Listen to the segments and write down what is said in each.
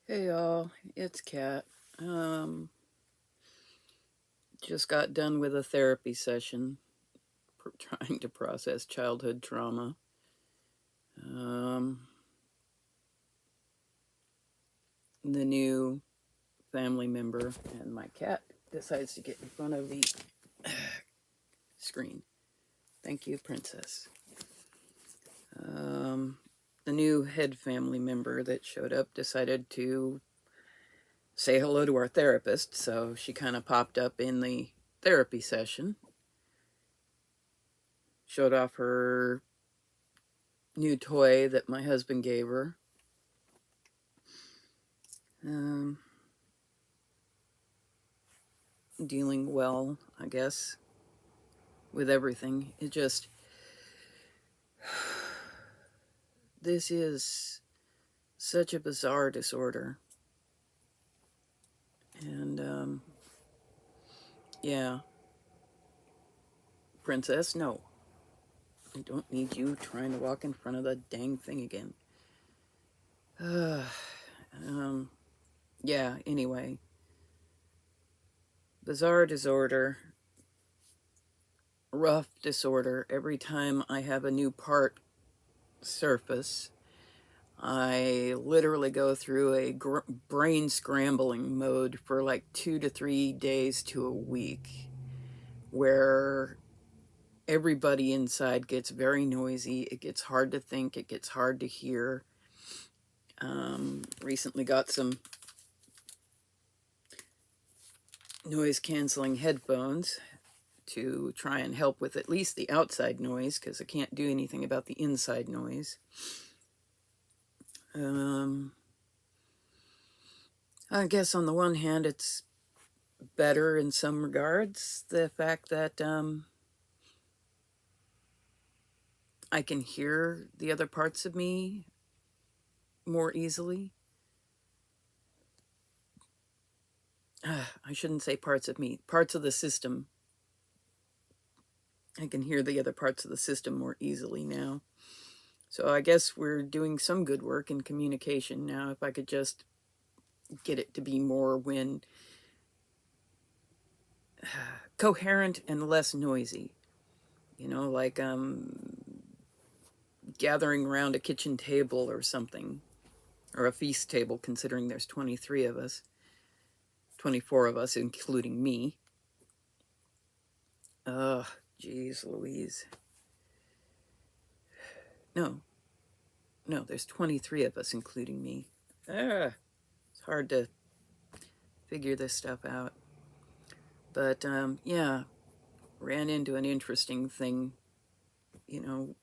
Hey y'all, it's Kat. Um, just got done with a therapy session trying to process childhood trauma. Um, the new family member and my cat decides to get in front of the screen. Thank you, Princess. Um, the new head family member that showed up decided to say hello to our therapist, so she kind of popped up in the therapy session, showed off her new toy that my husband gave her. Um, Dealing well, I guess, with everything. This is such a bizarre disorder. And, yeah, Princess, no. I don't need you trying to walk in front of the dang thing again. Um, yeah, anyway. Bizarre disorder, rough disorder. Every time I have a new part surface, I literally go through a brain scrambling mode for like 2 to 3 days to a week, where everybody inside gets very noisy. It gets hard to think. It gets hard to hear. Recently got some noise canceling headphones to try and help with at least the outside noise, because I can't do anything about the inside noise. I guess on the one hand, it's better in some regards. The fact that I can hear the other parts of me more easily. I shouldn't say parts of me, parts of the system. I can hear the other parts of the system more easily now. So I guess we're doing some good work in communication now. If I could just get it to be more coherent and less noisy, like gathering around a kitchen table or something, or a feast table, considering there's 23 of us, 24 of us, including me. Ugh, geez Louise. No, there's 23 of us, including me. It's hard to figure this stuff out. But, yeah, ran into an interesting thing.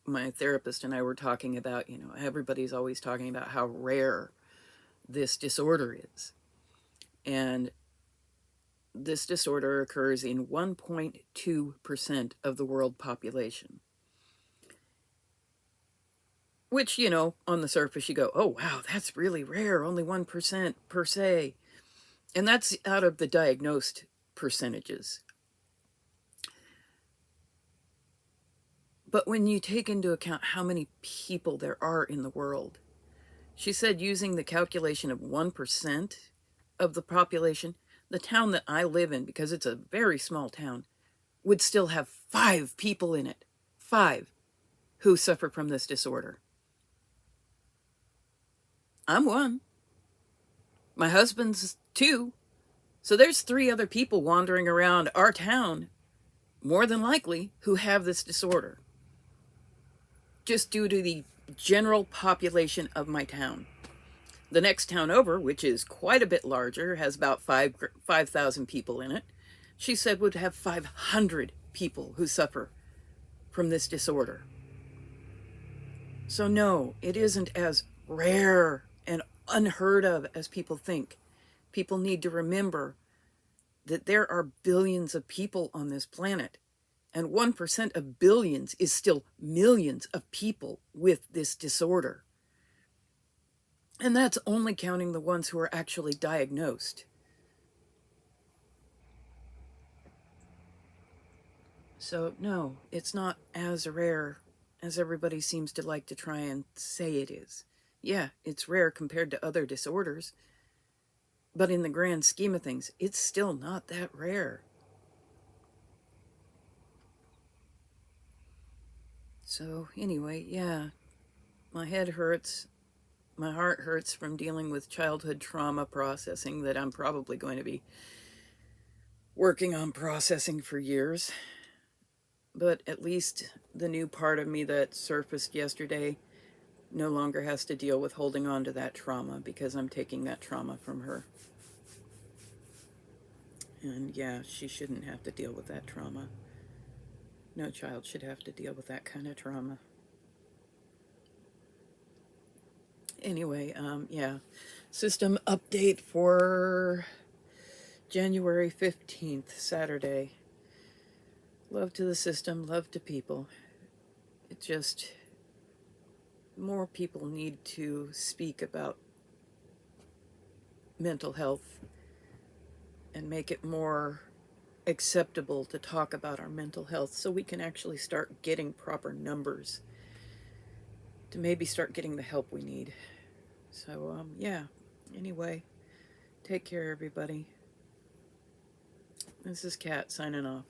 My therapist and I were talking about, everybody's always talking about how rare this disorder is. And this disorder occurs in 1.2% of the world population. Which, on the surface you go, oh, wow, that's really rare, only 1% per se. And that's out of the diagnosed percentages. But when you take into account how many people there are in the world, she said using the calculation of 1% of the population, the town that I live in, because it's a very small town, would still have 5 people in it. 5 who suffer from this disorder. I'm one. My husband's 2. So there's 3 other people wandering around our town, more than likely, who have this disorder, just due to the general population of my town. The next town over, which is quite a bit larger, has about 5,000 people in it, she said would have 500 people who suffer from this disorder. So no, it isn't as rare and unheard of as people think. People need to remember that there are billions of people on this planet, and 1% of billions is still millions of people with this disorder. And that's only counting the ones who are actually diagnosed. So, no, it's not as rare as everybody seems to like to try and say it is. Yeah, it's rare compared to other disorders, But in the grand scheme of things, it's still not that rare. So, anyway, yeah, my head hurts. My heart hurts from dealing with childhood trauma processing that I'm probably going to be working on processing for years. But at least the new part of me that surfaced yesterday no longer has to deal with holding on to that trauma because I'm taking that trauma from her. And yeah, she shouldn't have to deal with that trauma. No child should have to deal with that kind of trauma. Anyway, yeah. System update for January 15th, Saturday. Love to the system, love to people. It just, more people need to speak about mental health and make it more acceptable to talk about our mental health so we can actually start getting proper numbers to maybe start getting the help we need. So, yeah. Anyway, take care, everybody. This is Kat signing off.